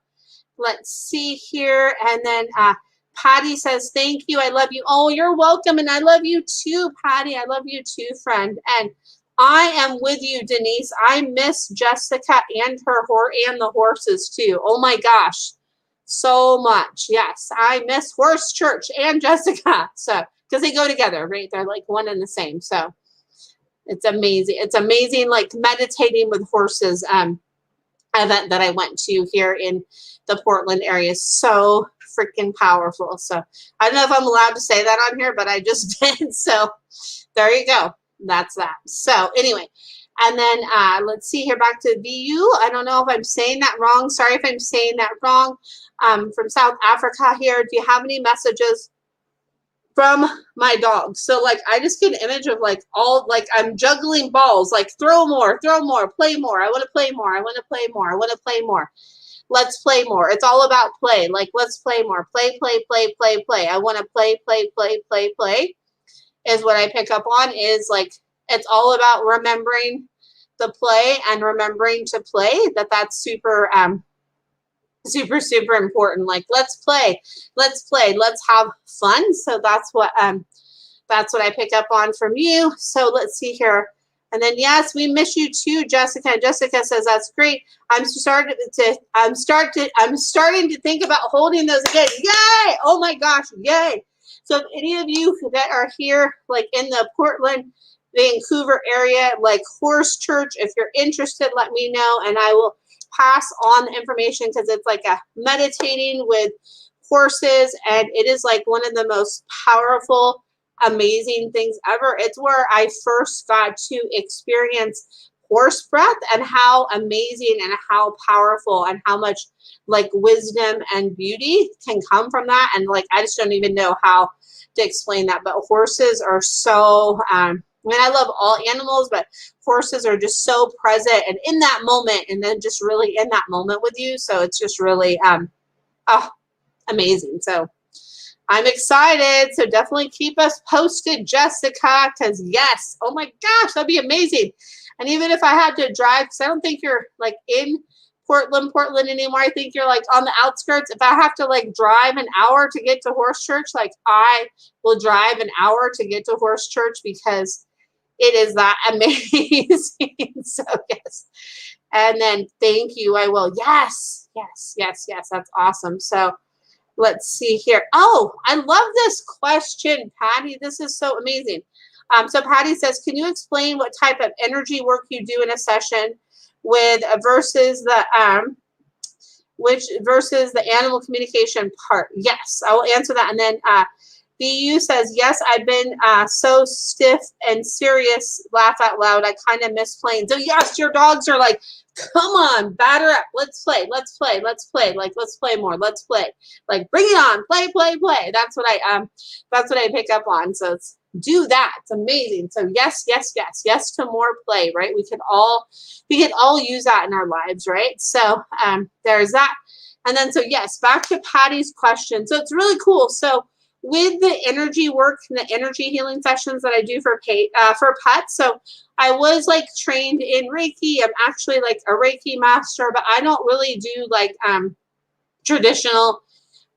let's see here. And then Patty says, thank you. I love you. Oh, you're welcome. And I love you too, Patty. I love you too, friend. And I am with you, Denise. I miss Jessica and the horses too. Oh my gosh, so much. Yes, I miss Horse Church and Jessica. So because they go together, right? They're like one and the same. So it's amazing. It's amazing, like meditating with horses. Event that I went to here in the Portland area. So freaking powerful. So I don't know if I'm allowed to say that on here, but I just did. So there you go. That's that. So anyway, and then let's see here, back to VU. I don't know if I'm saying that wrong. Sorry if I'm saying that wrong. From South Africa here. Do you have any messages from my dog? So like I just get an image of like all like I'm juggling balls, like throw more, play more. I want to play more. I want to play more. I want to play more. Let's play more. It's all about play. Like let's play more. Play, play, play, play, play. I want to play, play, play, play, play. Is what I pick up on, is like it's all about remembering the play and remembering to play. That's super super important. Like let's play, let's have fun. So that's what I pick up on from you. So let's see here. And then yes, we miss you too, Jessica. And Jessica says that's great. I'm starting to think about holding those again. Yay! Oh my gosh, yay! So if any of you that are here, like in the Portland, Vancouver area, like Horse Church, if you're interested, let me know, and I will pass on the information, because it's like a meditating with horses, and it is like one of the most powerful, amazing things ever. It's where I first got to experience horse breath and how amazing and how powerful and how much like wisdom and beauty can come from that. And like I just don't even know how to explain that, but horses are so I mean, I love all animals, but horses are just so present and in that moment, and then just really in that moment with you. So it's just really amazing. So I'm excited. So definitely keep us posted, Jessica, because yes, oh my gosh, that'd be amazing. And even if I had to drive, because I don't think you're like in Portland anymore. I think you're like on the outskirts. If I have to like drive an hour to get to Horse Church, like I will drive an hour to get to Horse Church, because it is that amazing. So yes. And then thank you. I will. Yes, yes, yes, yes. That's awesome. So let's see here. Oh, I love this question, Patty. This is so amazing. So Patty says, can you explain what type of energy work you do in a session with versus the animal communication part? Yes, I will answer that. And then DU says, yes, I've been so stiff and serious, laugh out loud. I kind of miss playing. So yes, your dogs are like, come on, batter up. Let's play. Let's play. Let's play. Like, let's play more. Let's play. Like, bring it on. Play, play, play. That's what I pick up on. So it's do that. It's amazing. So yes, yes, yes, yes to more play, right? We could all use that in our lives, right? So there's that. And then so yes, back to Patty's question. So it's really cool. So with the energy work and the energy healing sessions that I do for pets, so I was like trained in Reiki. I'm actually like a Reiki master, but I don't really do like traditional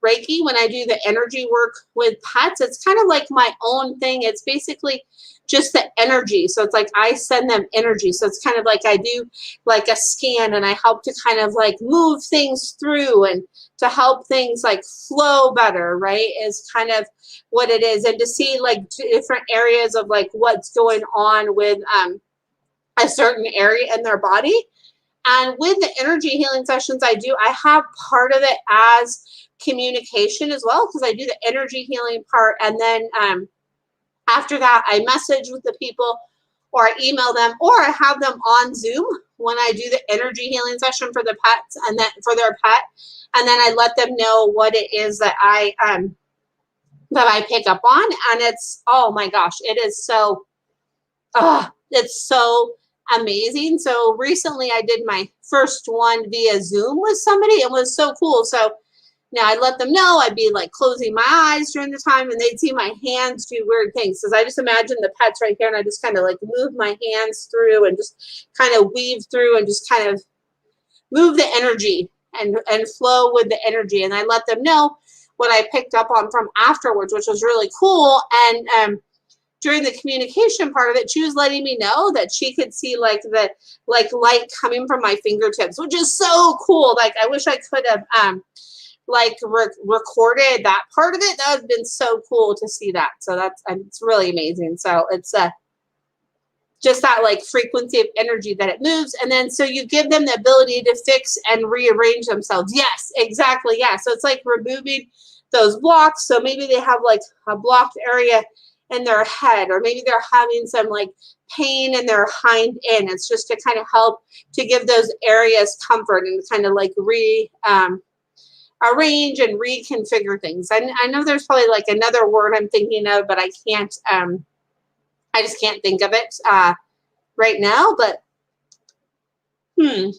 Reiki. When I do the energy work with pets, it's kind of like my own thing. It's basically just the energy. So it's like I send them energy. So it's kind of like I do like a scan and I help to kind of like move things through and to help things like flow better, right? Is kind of what it is. And to see like different areas of like what's going on with a certain area in their body. And with the energy healing sessions I do, I have part of it as communication as well, because I do the energy healing part. And then after that, I message with the people or I email them or I have them on Zoom when I do the energy healing session for the pets and then for their pet. And then I let them know what it is that I pick up on. And it's, oh my gosh, it is so, it's so amazing. So recently I did my first one via Zoom with somebody. It was so cool. So now I let them know. I'd be like closing my eyes during the time and they'd see my hands do weird things. Because I just imagine the pets right here and I just kind of like move my hands through and just kind of weave through and just kind of move the energy and flow with the energy. And I let them know what I picked up on from afterwards, which was really cool. And during the communication part of it, she was letting me know that she could see like the light coming from my fingertips, which is so cool. Like I wish I could have recorded that part of it. That would have been so cool to see that. So it's really amazing. So it's just that like frequency of energy that it moves. And then so you give them the ability to fix and rearrange themselves. Yes, exactly. Yeah. So it's like removing those blocks. So maybe they have like a blocked area in their head, or maybe they're having some like pain in their hind end. It's just to kind of help to give those areas comfort and kind of like arrange and reconfigure things. I know there's probably like another word I'm thinking of, but I can't, I just can't think of it right now, but let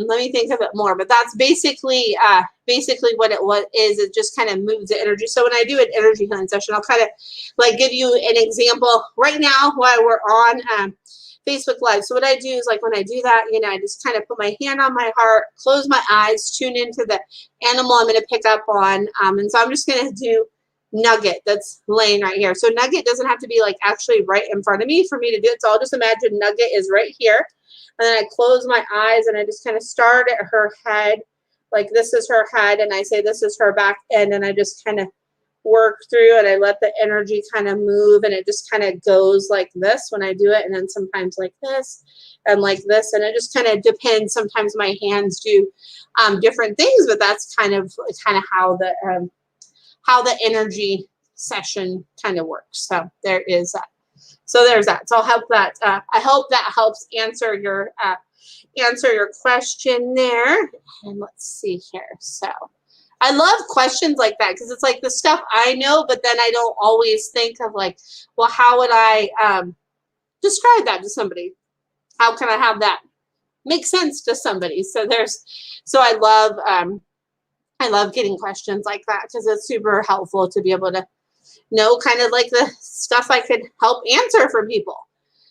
me think of it more. But that's basically what it is. It just kind of moves the energy. So when I do an energy healing session, I'll kind of like give you an example right now while we're on Facebook Live. So what I do is like when I do that, I just kind of put my hand on my heart, close my eyes, tune into the animal I'm going to pick up on. And so I'm just going to do Nugget that's laying right here. So Nugget doesn't have to be like actually right in front of me for me to do it. So I'll just imagine Nugget is right here. And then I close my eyes and I just kind of start at her head. Like this is her head. And I say this is her back end. And I just kind of work through and I let the energy kind of move. And it just kind of goes like this when I do it. And then sometimes like this and like this. And it just kind of depends. Sometimes my hands do different things. But that's kind of how the energy session kind of works. So there is that. So there's that. So I hope that helps answer your question there. And let's see here. So I love questions like that because it's like the stuff I know, but then I don't always think of like, well, how would I describe that to somebody? How can I have that make sense to somebody? So I love getting questions like that because it's super helpful to be able to know kind of like the stuff I could help answer for people.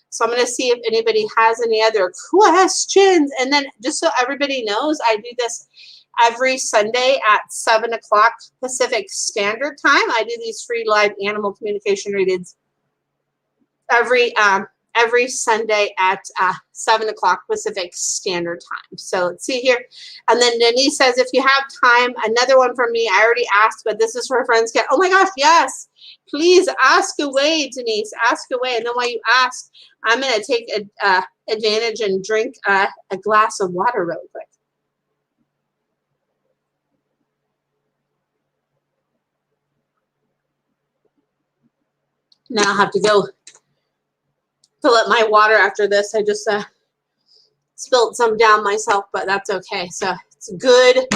So I'm going to see if anybody has any other questions. And then just so everybody knows, I do this every Sunday at 7 o'clock Pacific Standard Time. I do these free live animal communication readings every Sunday at 7 o'clock Pacific Standard Time. So let's see here. And then Denise says, if you have time, another one from me. I already asked, but this is for friends. Oh my gosh, yes. Please ask away, Denise. Ask away. And then while you ask, I'm going to take advantage and drink a glass of water real quick. Now I'll have to go fill up my water after this. I just spilled some down myself, but that's okay. So it's good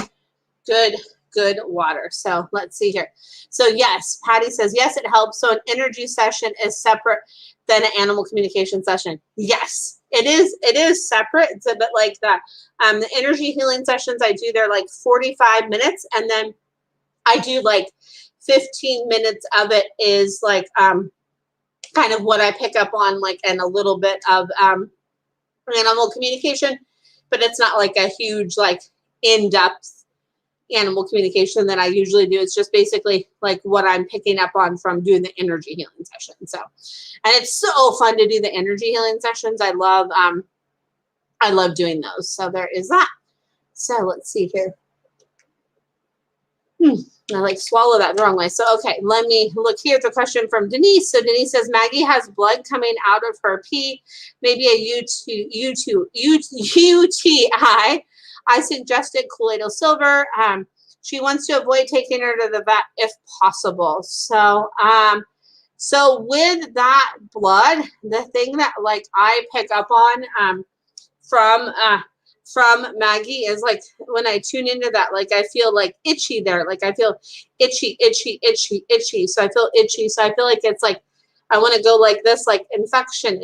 water. So let's see here. So yes, Patty says, yes, it helps. So an energy session is separate than an animal communication session. Yes, it is separate. It's a bit like that. The energy healing sessions I do, they're like 45 minutes. And then I do like 15 minutes of it is like kind of what I pick up on, like, and a little bit of animal communication, but it's not like a huge, like, in-depth animal communication that I usually do. It's just basically like what I'm picking up on from doing the energy healing session. So, and it's so fun to do the energy healing sessions. I love doing those. So there is that. So let's see here. I like swallow that the wrong way. So, okay, let me look here at the question from Denise. So Denise says, Maggie has blood coming out of her pee, maybe a UTI. I suggested colloidal silver. She wants to avoid taking her to the vet if possible. So, so with that blood, the thing that like I pick up on from Maggie is like when I tune into that, like I feel like itchy there. Like I feel itchy. So I feel itchy. So I feel like it's like I want to go like this, like infection.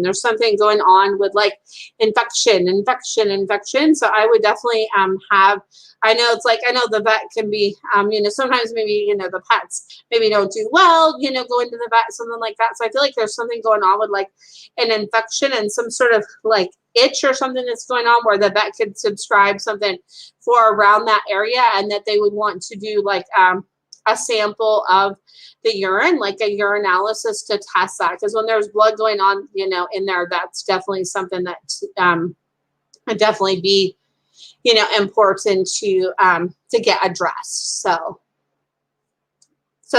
There's something going on with like infection. So I would definitely have, I know it's like, I know the vet can be, sometimes maybe, the pets maybe don't do well, going to the vet, something like that. So I feel like there's something going on with like an infection and some sort of like itch or something that's going on where the vet could subscribe something for around that area, and that they would want to do like a sample of the urine, like a urinalysis to test that. Because when there's blood going on, in there, that's definitely something that would definitely be, important to get addressed. So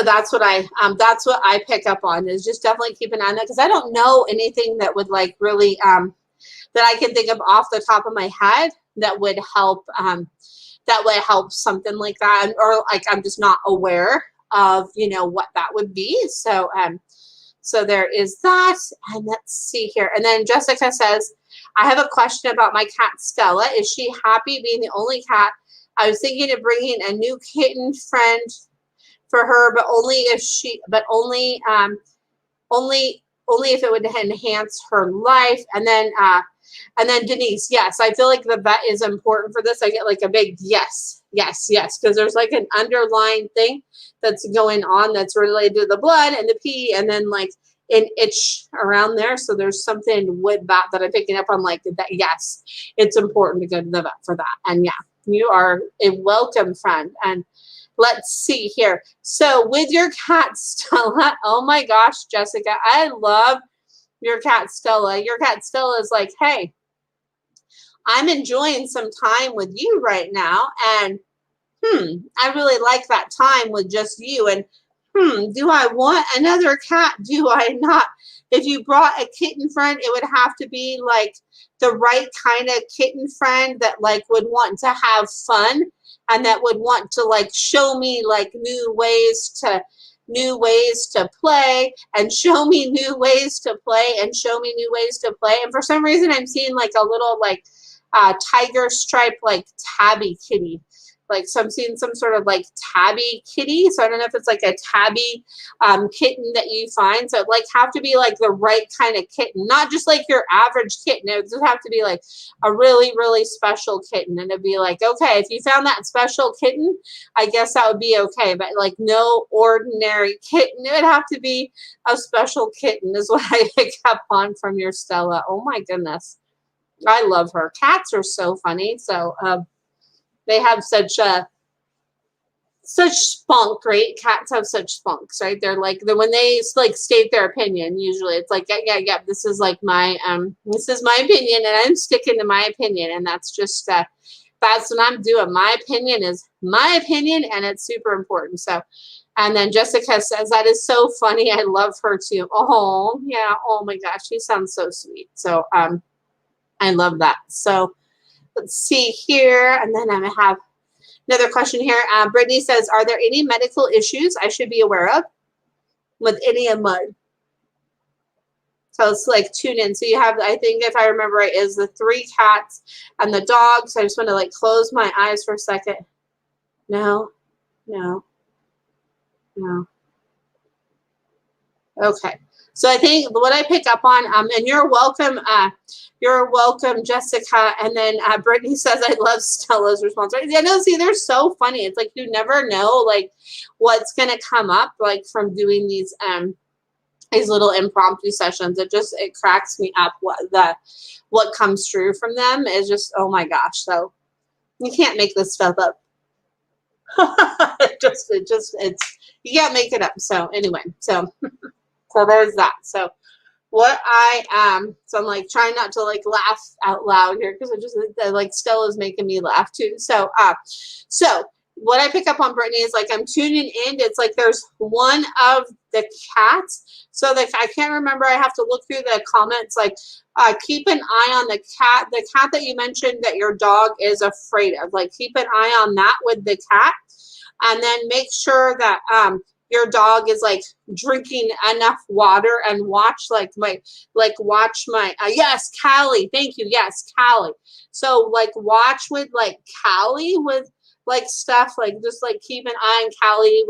that's what I pick up on, is just definitely keep an eye on that, because I don't know anything that would like really that I can think of off the top of my head that would help something like that, or like I'm just not aware of what that would be. So so there is that. And let's see here. And then Jessica says, I have a question about my cat Stella. Is she happy being the only cat? I was thinking of bringing a new kitten friend for her, but only if if it would enhance her life. And then Denise, yes, I feel like the vet is important for this. I get like a big yes, because there's like an underlying thing that's going on that's related to the blood and the pee, and then like an itch around there. So there's something with that I'm picking up on, like that. Yes, it's important to go to the vet for that. And yeah, you are a welcome friend. And let's see here. So with your cat Stella, oh my gosh, Jessica, I love your cat Stella. Your cat Stella is like, hey, I'm enjoying some time with you right now. And I really like that time with just you. And do I want another cat? Do I not? If you brought a kitten friend, it would have to be like the right kind of kitten friend that like would want to have fun, and that would want to like show me like new ways to play, and show me new ways to play, and show me new ways to play. And for some reason, I'm seeing like a little like tiger stripe, like tabby kitty. Like, so I'm seeing some sort of like tabby kitty. So I don't know if it's like a tabby kitten that you find. So it like have to be like the right kind of kitten, not just like your average kitten. It would have to be like a really, really special kitten. And it'd be like, okay, if you found that special kitten, I guess that would be okay. But like no ordinary kitten. It would have to be a special kitten is what I pick up on from your Stella. Oh my goodness. I love her. Cats are so funny. So, they have such spunk, right? Cats have such spunks, right? They're like when they like state their opinion. Usually, it's like yeah. This is like my opinion, and I'm sticking to my opinion, and that's just that's what I'm doing. My opinion is my opinion, and it's super important. So, and then Jessica says that is so funny. I love her too. Oh yeah. Oh my gosh, she sounds so sweet. So I love that. So. Let's see here, and then I have another question here. Brittany says, are there any medical issues I should be aware of? with any mud. So it's like tune in. So you have, I think if I remember right, is the 3 cats and the dog. So I just want to like close my eyes for a second. No, no, no. Okay. So I think what I pick up on, and you're welcome, Jessica. And then Brittany says, I love Stella's response. Right? Yeah, no, see, they're so funny. It's like you never know like what's gonna come up like from doing these little impromptu sessions. It cracks me up what comes through from them is just, oh my gosh. So you can't make this stuff up. It's you can't make it up. So anyway, so there's that. So what so I'm like trying not to like laugh out loud here because like Stella's making me laugh too. So so what I pick up on Brittany is like I'm tuning in. It's like there's one of the cats. So like I can't remember. I have to look through the comments. Like keep an eye on the cat that you mentioned that your dog is afraid of. Like keep an eye on that with the cat, and then make sure that your dog is like drinking enough water, and watch my yes, Callie, thank you, yes, Callie. So like watch with like Callie with like stuff like just like keep an eye on Callie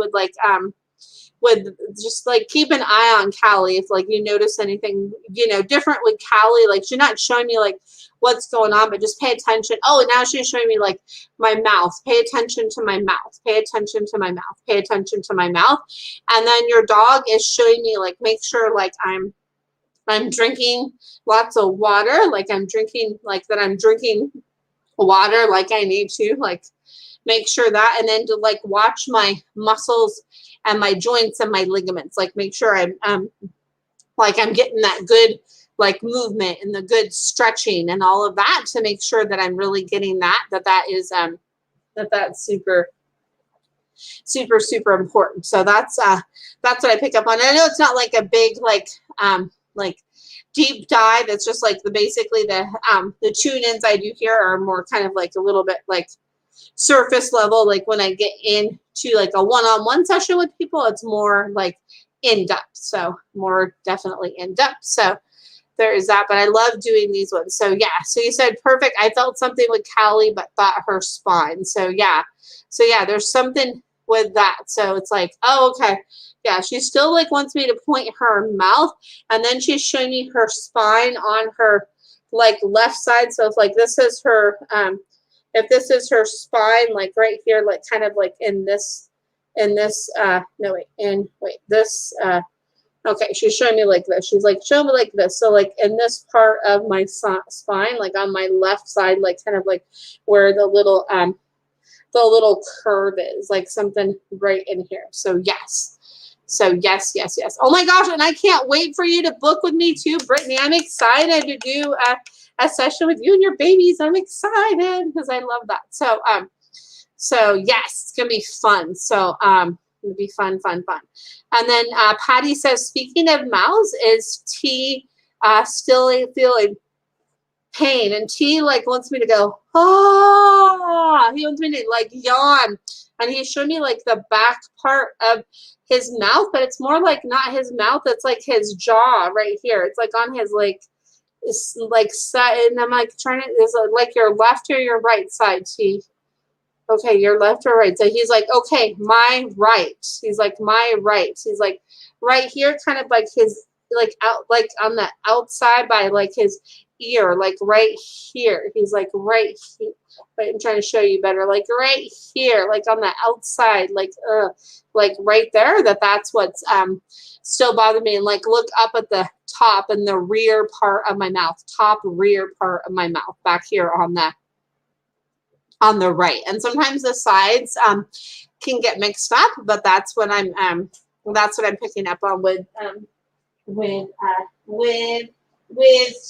with just like keep an eye on Callie if like you notice anything different with Callie. Like she's not showing me like what's going on, but just pay attention. Oh, and now she's showing me like my mouth. Pay attention to my mouth. Pay attention to my mouth. Pay attention to my mouth. And then your dog is showing me like make sure like I'm drinking lots of water. Like I'm drinking water like I need to, like make sure that, and then to like watch my muscles and my joints and my ligaments, like make sure I'm getting that good like movement and the good stretching and all of that to make sure that I'm really getting that is that's super important. So that's what I pick up on. And I know it's not like a big like deep dive. It's just like basically the tune-ins I do here are more kind of like a little bit like surface level. Like when I get into like a one-on-one session with people, it's more like in depth. So more definitely in depth. So there is that, but I love doing these ones. So yeah, so you said perfect. I felt something with Callie, but thought her spine. So yeah, there's something with that. So it's like, oh, okay. Yeah, she still like wants me to point her mouth, and then she's showing me her spine on her like left side. So if like this is her if this is her spine, like right here, like kind of like in this okay, she's showing me like this. She's like, show me like this. So like in this part of my spine, like on my left side, like kind of like where the little curve is, like something right in here. So yes. So yes. Oh my gosh, and I can't wait for you to book with me too, Brittany. I'm excited to do a session with you and your babies. I'm excited because I love that. So yes, it's gonna be fun. So it'll be fun. And then Patty says, speaking of mouths, is T still feeling pain? And T like wants me to go, he wants me to like yawn. And he showed me like the back part of his mouth, but it's more like not his mouth, it's like his jaw right here. It's like on his like it's like set, and I'm like trying to, is it like your left or your right side, T? Okay, your left or right. So he's like, okay, my right. He's like, my right. He's like, right here, kind of like his, like out, like on the outside by like his ear, like right here. He's like, right here. But I'm trying to show you better, like right here, like on the outside, like right there. That's what's still bothering me. And like look up at the top and the rear part of my mouth, top rear part of my mouth, back here on the right. And sometimes the sides can get mixed up, but that's what I'm picking up on with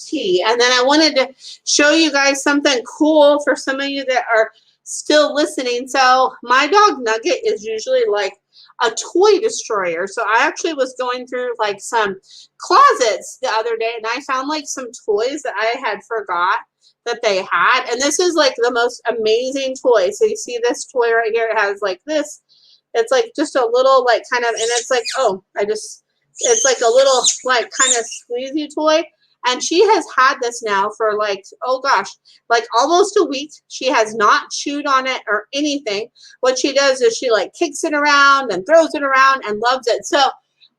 T. And then I wanted to show you guys something cool for some of you that are still listening. So my dog Nugget is usually like a toy destroyer. So I actually was going through like some closets the other day, and I found like some toys that I had forgot that they had. And this is like the most amazing toy. So you see this toy right here, it has like this, it's like just a little like kind of, and it's like, oh, I just It's like a little like kind of squeezy toy. And she has had this now for like, oh gosh, like almost a week. She has not chewed on it or anything. What she does is she like kicks it around and throws it around and loves it. So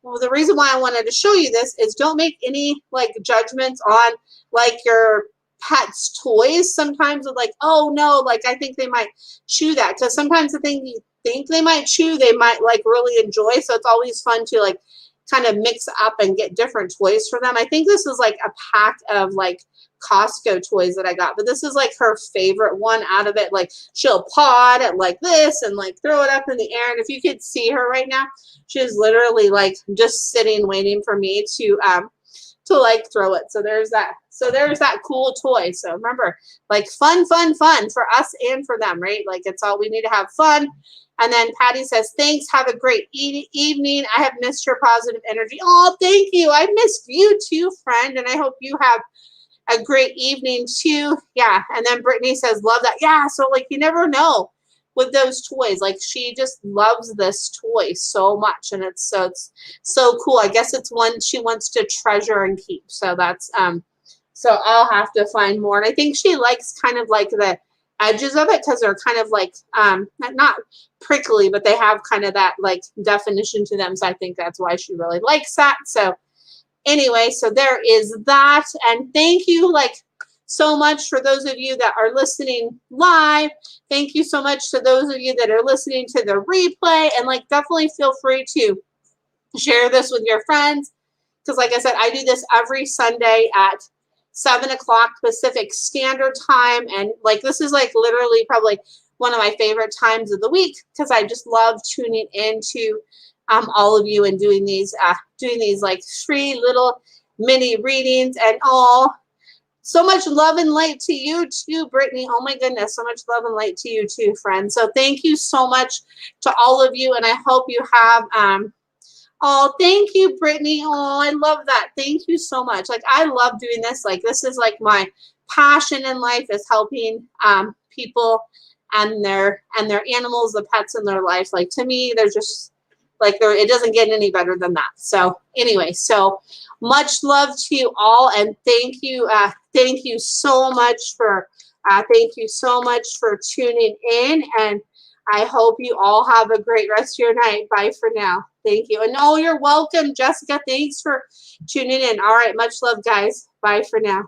well, the reason why I wanted to show you this is don't make any like judgments on like your pet's toys. Sometimes it's like, oh no, like I think they might chew that. Because sometimes the thing you think they might chew, they might like really enjoy. So it's always fun to like kind of mix up and get different toys for them. I think this is like a pack of like Costco toys that I got, but this is like her favorite one out of it. Like she'll paw it like this and like throw it up in the air. And if you could see her right now, she's literally like just sitting waiting for me to like throw it. So there's that. So there's that cool toy. So remember, like fun for us and for them, right? Like it's all we need to have fun. And then Patty says, thanks. Have a great evening. I have missed your positive energy. Oh, thank you. I missed you too, friend. And I hope you have a great evening too. Yeah. And then Brittany says, love that. Yeah. So like, you never know with those toys. Like she just loves this toy so much. And it's so cool. I guess it's one she wants to treasure and keep. So that's, so I'll have to find more. And I think she likes kind of like the edges of it because they're kind of like not prickly, but they have kind of that like definition to them. So I think that's why she really likes that. So anyway, so there is that. And thank you like so much for those of you that are listening live. Thank you so much to those of you that are listening to the replay. And like definitely feel free to share this with your friends. Because like I said, I do this every Sunday at 7 o'clock Pacific Standard Time. And like, this is like literally probably one of my favorite times of the week because I just love tuning into all of you and doing these like free little mini readings and all. So much love and light to you too, Brittany. Oh my goodness, so much love and light to you too, friends. So thank you so much to all of you. And I hope you have oh, thank you, Brittany. Oh, I love that. Thank you so much. Like, I love doing this. Like, this is like my passion in life is helping people and their animals, the pets in their life. Like, to me, they're just like, it doesn't get any better than that. So anyway, so much love to you all. And thank you so much for, tuning in. And I hope you all have a great rest of your night. Bye for now. Thank you. And oh, you're welcome, Jessica. Thanks for tuning in. All right. Much love, guys. Bye for now.